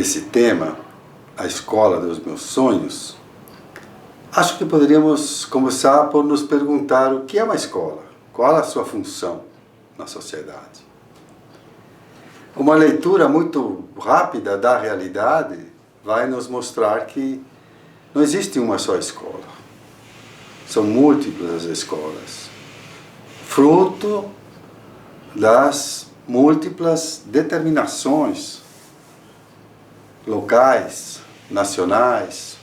desse tema, a escola dos meus sonhos, acho que poderíamos começar por nos perguntar o que é uma escola, qual a sua função na sociedade. Uma leitura muito rápida da realidade vai nos mostrar que não existe uma só escola. São múltiplas escolas, fruto das múltiplas determinações locais, nacionais.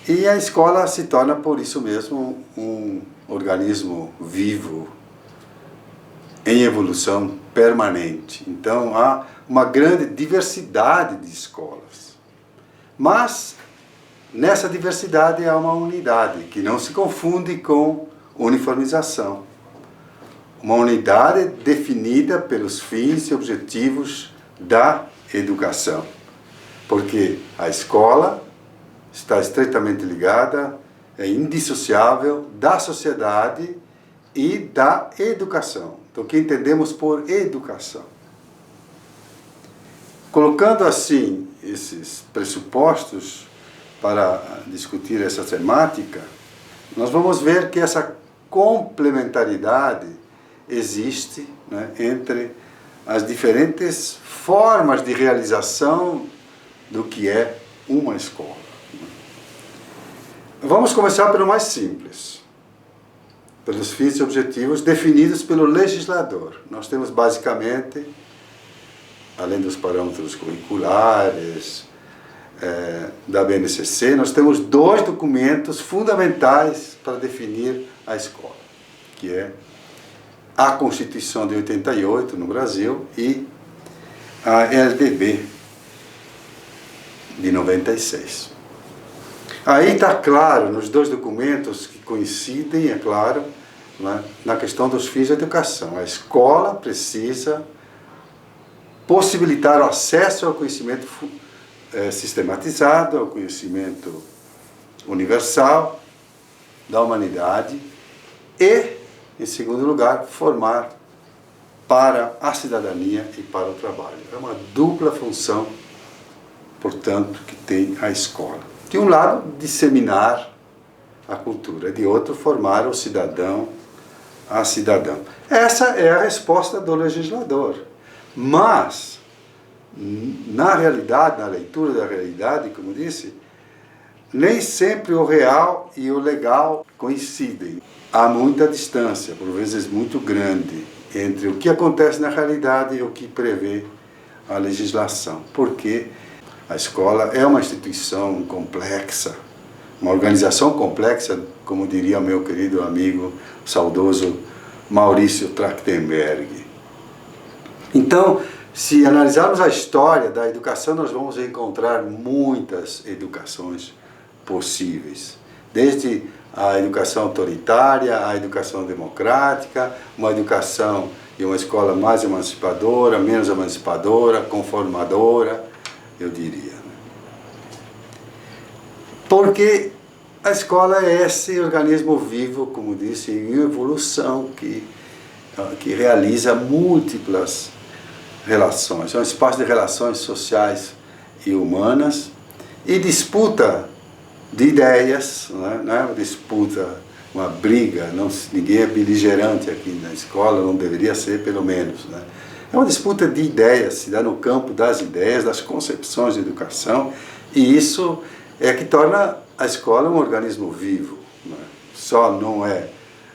E a escola se torna, por isso mesmo, um organismo vivo, em evolução permanente. Então, há uma grande diversidade de escolas. Mas, nessa diversidade há uma unidade, que não se confunde com uniformização. Uma unidade definida pelos fins e objetivos da educação. Porque a escola está estreitamente ligada, é indissociável da sociedade e da educação. Então, o que entendemos por educação? Colocando assim esses pressupostos para discutir essa temática, nós vamos ver que essa complementaridade existe, né, entre as diferentes formas de realização do que é uma escola. Vamos começar pelo mais simples, pelos fins e objetivos definidos pelo legislador. Nós temos basicamente, além dos parâmetros curriculares, da BNCC, nós temos dois documentos fundamentais para definir a escola, que é a Constituição de 88 no Brasil e a LDB de 96. Aí está claro, nos dois documentos que coincidem, é claro, né, na questão dos fins da educação. A escola precisa possibilitar o acesso ao conhecimento sistematizado, ao conhecimento universal da humanidade e, em segundo lugar, formar para a cidadania e para o trabalho. É uma dupla função, portanto, que tem a escola. De um lado, disseminar a cultura, de outro, formar o cidadão, a cidadã. Essa é a resposta do legislador. Mas, na realidade, na leitura da realidade, como disse, nem sempre o real e o legal coincidem. Há muita distância, por vezes muito grande, entre o que acontece na realidade e o que prevê a legislação. Porque a escola é uma instituição complexa, uma organização complexa, como diria meu querido amigo, saudoso Maurício Trachtenberg. Então, se analisarmos a história da educação, nós vamos encontrar muitas educações possíveis. Desde a educação autoritária, a educação democrática, uma educação e uma escola mais emancipadora, menos emancipadora, conformadora, eu diria. Porque a escola é esse organismo vivo, como disse, em evolução, que realiza múltiplas relações. É um espaço de relações sociais e humanas e disputa de ideias, não é uma disputa, uma briga, ninguém é beligerante aqui na escola, não deveria ser pelo menos, né? É uma disputa de ideias, se dá no campo das ideias, das concepções de educação, e isso é que torna a escola um organismo vivo. Não é? Só não é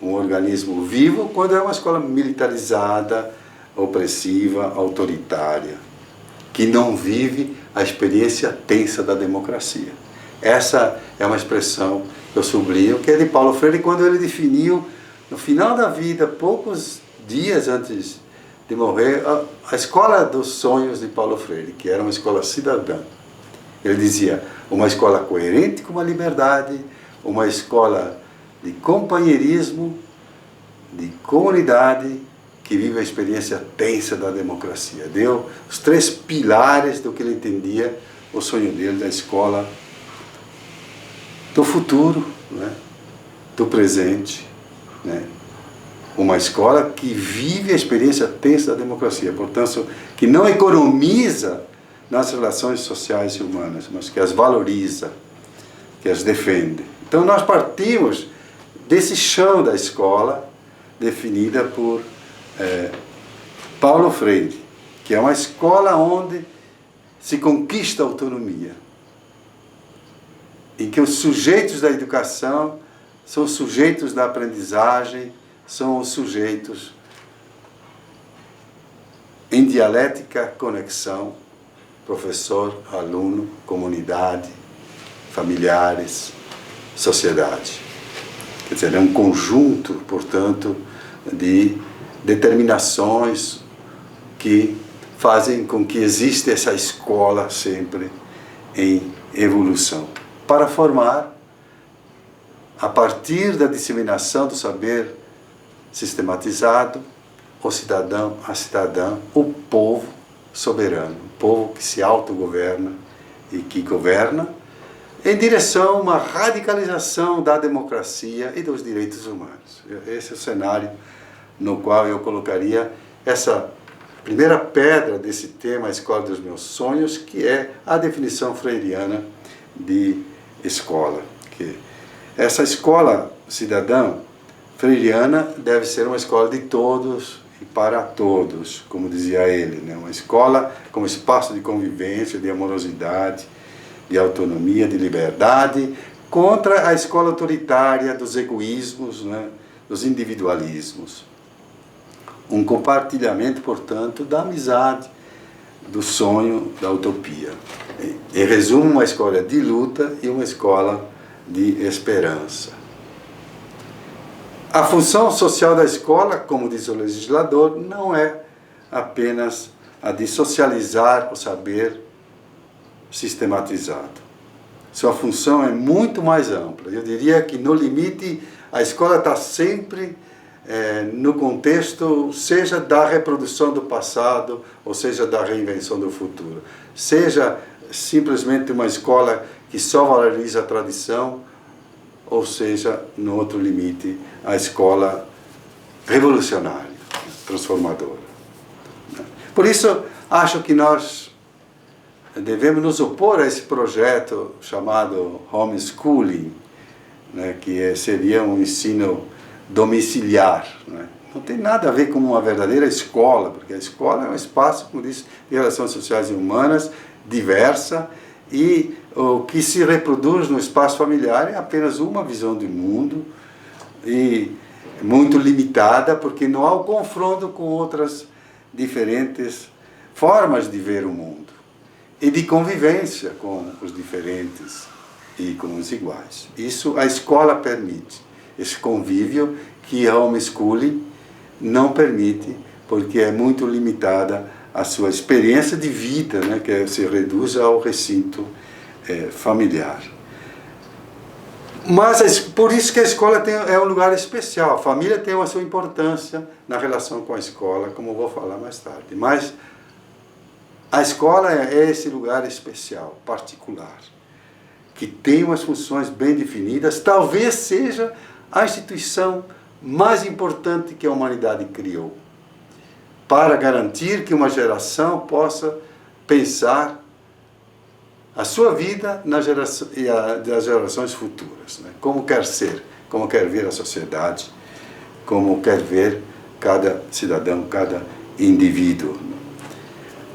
um organismo vivo quando é uma escola militarizada, opressiva, autoritária, que não vive a experiência tensa da democracia. Essa é uma expressão que eu sublinho, que é de Paulo Freire, quando ele definiu, no final da vida, poucos dias antes de morrer, a escola dos sonhos de Paulo Freire, que era uma escola cidadã. Ele dizia, uma escola coerente com a liberdade, uma escola de companheirismo, de comunidade, que vive a experiência tensa da democracia. Deu os três pilares do que ele entendia, o sonho dele da escola do futuro, né? Do presente, né? Uma escola que vive a experiência tensa da democracia, portanto, que não economiza nas relações sociais e humanas, mas que as valoriza, que as defende. Então nós partimos desse chão da escola, definida por Paulo Freire, que é uma escola onde se conquista a autonomia, em que os sujeitos da educação são os sujeitos da aprendizagem, são os sujeitos em dialética conexão, professor, aluno, comunidade, familiares, sociedade. Quer dizer, é um conjunto, portanto, de determinações que fazem com que exista essa escola sempre em evolução, para formar, a partir da disseminação do saber sistematizado, o cidadão, a cidadã, o povo soberano, o povo que se autogoverna e que governa em direção a uma radicalização da democracia e dos direitos humanos. Esse é o cenário no qual eu colocaria essa primeira pedra desse tema, a escola dos meus sonhos, que é a definição freiriana de escola. Que essa escola cidadã freiriana deve ser uma escola de todos e para todos, como dizia ele, né? Uma escola como espaço de convivência, de amorosidade, de autonomia, de liberdade, contra a escola autoritária dos egoísmos, né? Dos individualismos. Um compartilhamento, portanto, da amizade, do sonho, da utopia. Em resumo, uma escola de luta e uma escola de esperança. A função social da escola, como diz o legislador, não é apenas a de socializar o saber sistematizado. Sua função é muito mais ampla. Eu diria que, no limite, a escola está sempre no contexto, seja da reprodução do passado, ou seja da reinvenção do futuro. Seja simplesmente uma escola que só valoriza a tradição, ou seja, no outro limite, a escola revolucionária, transformadora. Por isso, acho que nós devemos nos opor a esse projeto chamado homeschooling, né, que seria um ensino domiciliar. Né? Não tem nada a ver com uma verdadeira escola, porque a escola é um espaço, como disse, de relações sociais e humanas, diversa, e o que se reproduz no espaço familiar é apenas uma visão do mundo, e muito limitada, porque não há o confronto com outras diferentes formas de ver o mundo, e de convivência com os diferentes e com os iguais. Isso a escola permite, esse convívio que a homeschooling não permite, porque é muito limitada a sua experiência de vida, né, que se reduz ao recinto familiar. Mas por isso que a escola é um lugar especial, a família tem a sua importância na relação com a escola, como eu vou falar mais tarde. Mas a escola é esse lugar especial, particular, que tem umas funções bem definidas, talvez seja a instituição mais importante que a humanidade criou, para garantir que uma geração possa pensar a sua vida e das gerações futuras, né? Como quer ser, como quer ver a sociedade, como quer ver cada cidadão, cada indivíduo.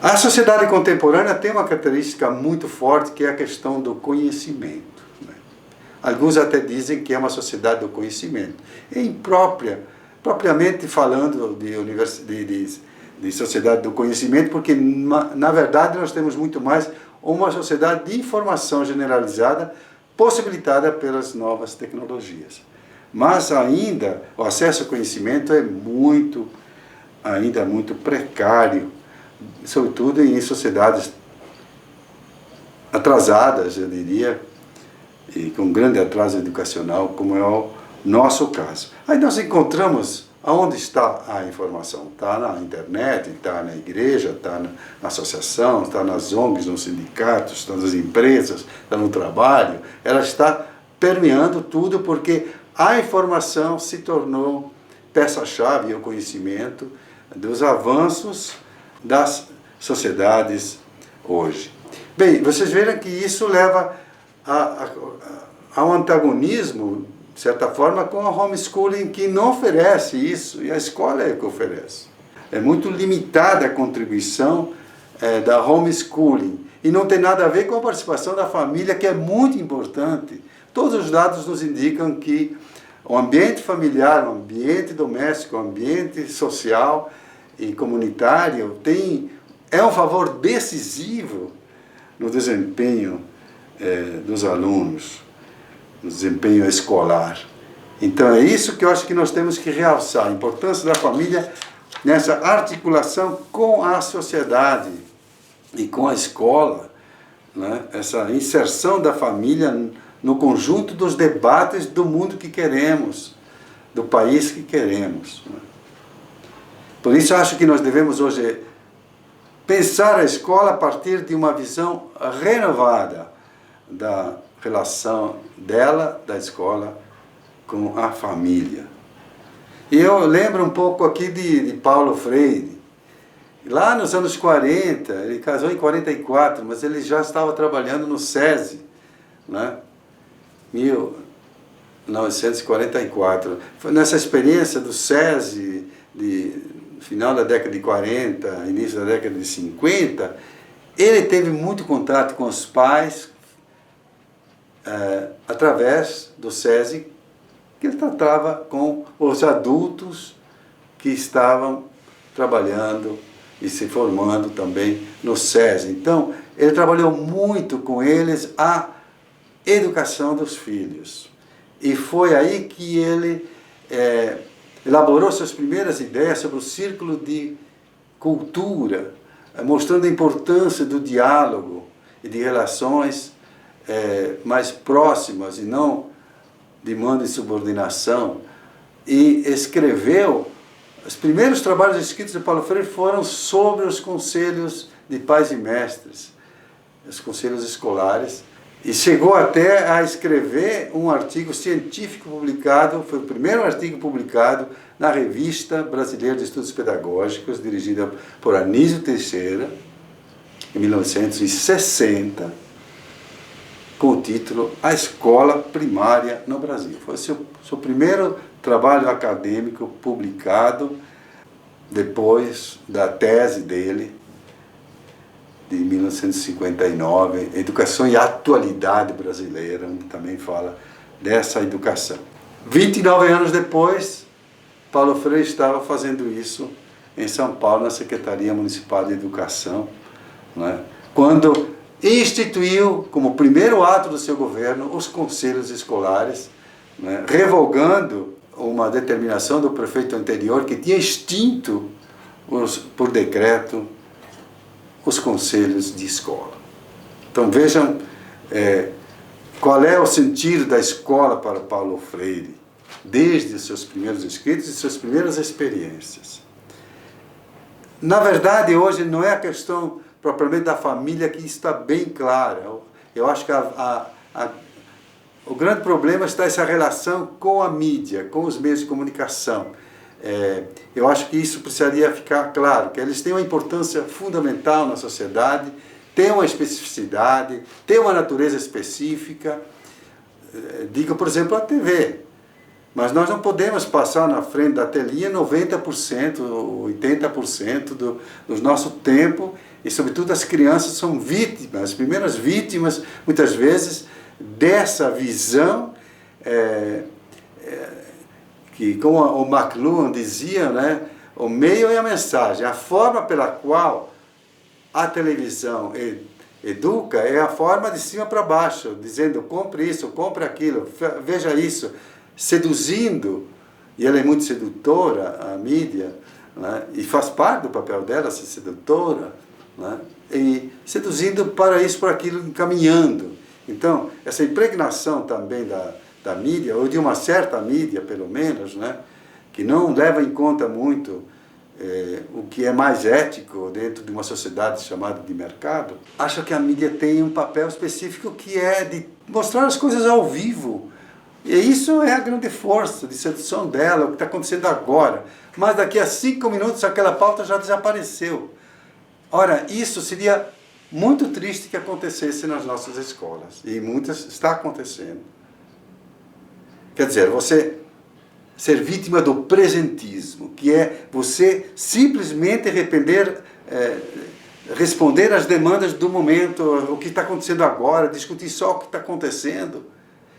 A sociedade contemporânea tem uma característica muito forte, que é a questão do conhecimento. Né? Alguns até dizem que é uma sociedade do conhecimento. Propriamente falando de sociedade do conhecimento, porque, na verdade, nós temos muito mais uma sociedade de informação generalizada, possibilitada pelas novas tecnologias. Mas ainda, o acesso ao conhecimento é ainda muito precário, sobretudo em sociedades atrasadas, eu diria, e com grande atraso educacional, como é o nosso caso. Aí nós encontramos aonde está a informação. Está na internet, está na igreja, está na associação, está nas ONGs, nos sindicatos, está nas empresas, está no trabalho. Ela está permeando tudo, porque a informação se tornou peça-chave, o conhecimento dos avanços das sociedades hoje. Bem, vocês viram que isso leva a um antagonismo, de certa forma, com a homeschooling, que não oferece isso, e a escola é que oferece. É muito limitada a contribuição da homeschooling, e não tem nada a ver com a participação da família, que é muito importante. Todos os dados nos indicam que o ambiente familiar, o ambiente doméstico, o ambiente social e comunitário é um favor decisivo no desempenho dos alunos, no desempenho escolar. Então é isso que eu acho que nós temos que realçar, a importância da família nessa articulação com a sociedade e com a escola, né? Essa inserção da família no conjunto dos debates do mundo que queremos, do país que queremos. Né? Por isso eu acho que nós devemos hoje pensar a escola a partir de uma visão renovada da relação dela, da escola, com a família. E eu lembro um pouco aqui de Paulo Freire. Lá nos anos 40, ele casou em 44, mas ele já estava trabalhando no SESI, né? 1944. Foi nessa experiência do SESI, final da década de 40, início da década de 50, ele teve muito contato com os pais, através do SESI, que ele tratava com os adultos que estavam trabalhando e se formando também no SESI. Então, ele trabalhou muito com eles a educação dos filhos. E foi aí que ele elaborou suas primeiras ideias sobre o círculo de cultura, mostrando a importância do diálogo e de relações mais próximas e não de mando e subordinação. E escreveu, os primeiros trabalhos escritos de Paulo Freire foram sobre os conselhos de pais e mestres, os conselhos escolares, e chegou até a escrever um artigo científico publicado, foi o primeiro artigo publicado na Revista Brasileira de Estudos Pedagógicos, dirigida por Anísio Teixeira, em 1960, com o título A Escola Primária no Brasil. Foi o seu primeiro trabalho acadêmico publicado depois da tese dele, de 1959, Educação e Atualidade Brasileira, onde também fala dessa educação. 29 anos depois, Paulo Freire estava fazendo isso em São Paulo, na Secretaria Municipal de Educação, né, quando instituiu, como primeiro ato do seu governo, os conselhos escolares, né, revogando uma determinação do prefeito anterior que tinha extinto, por decreto, os conselhos de escola. Então vejam qual é o sentido da escola para Paulo Freire, desde os seus primeiros escritos e suas primeiras experiências. Na verdade, hoje não é a questão propriamente da família que está bem clara. Eu acho que o grande problema está essa relação com a mídia, com os meios de comunicação. Eu acho que isso precisaria ficar claro, que eles têm uma importância fundamental na sociedade, têm uma especificidade, têm uma natureza específica. Digo, por exemplo, a TV. Mas nós não podemos passar na frente da telinha 90%, 80% do nosso tempo, e sobretudo as crianças são vítimas, as primeiras vítimas, muitas vezes, dessa visão que, como o McLuhan dizia, né, o meio e a mensagem, a forma pela qual a televisão educa é a forma de cima para baixo, dizendo compre isso, compre aquilo, veja isso, seduzindo, e ela é muito sedutora, a mídia, né, e faz parte do papel dela ser sedutora, né, e seduzindo para isso, para aquilo, encaminhando. Então, essa impregnação também da mídia, ou de uma certa mídia, pelo menos, né, que não leva em conta muito o que é mais ético dentro de uma sociedade chamada de mercado, acho que a mídia tem um papel específico que é de mostrar as coisas ao vivo. E isso é a grande força de sedução dela, o que está acontecendo agora. Mas daqui a 5 minutos aquela pauta já desapareceu. Ora, isso seria muito triste que acontecesse nas nossas escolas, e muitas está acontecendo. Quer dizer, você ser vítima do presentismo, que é você simplesmente responder às demandas do momento, o que está acontecendo agora, discutir só o que está acontecendo,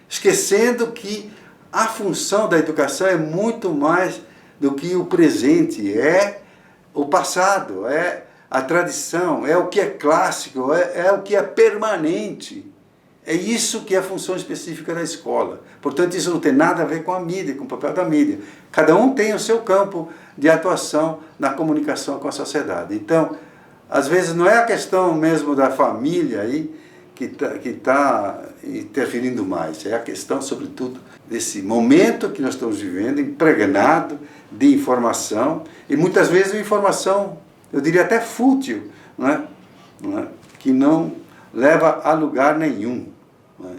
esquecendo que a função da educação é muito mais do que o presente, é o passado, é a tradição, é o que é clássico, é o que é permanente. É isso que é a função específica da escola. Portanto, isso não tem nada a ver com a mídia, com o papel da mídia. Cada um tem o seu campo de atuação na comunicação com a sociedade. Então, às vezes não é a questão mesmo da família aí que tá interferindo mais. É a questão, sobretudo, desse momento que nós estamos vivendo, impregnado de informação, e muitas vezes uma informação, eu diria até fútil, que não leva a lugar nenhum.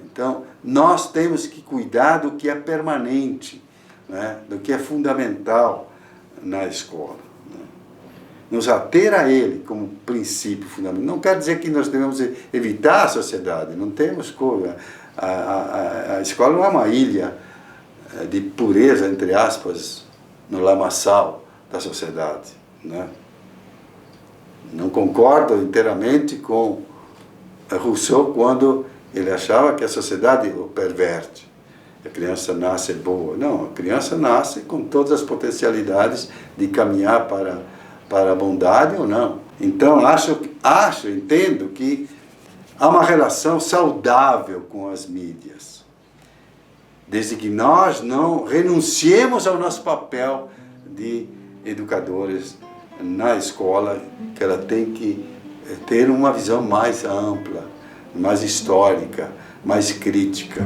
Então, nós temos que cuidar do que é permanente, do que é fundamental na escola. Nos ater a ele como princípio fundamental. Não quer dizer que nós devemos evitar a sociedade, não temos coisa. A escola não é uma ilha de pureza, entre aspas, no lamaçal da sociedade. Não concordo inteiramente com Rousseau quando ele achava que a sociedade o perverte. A criança nasce boa. Não, a criança nasce com todas as potencialidades de caminhar para a bondade ou não. Então, entendo que há uma relação saudável com as mídias, desde que nós não renunciemos ao nosso papel de educadores na escola, que ela tem que ter uma visão mais ampla, mais histórica, mais crítica.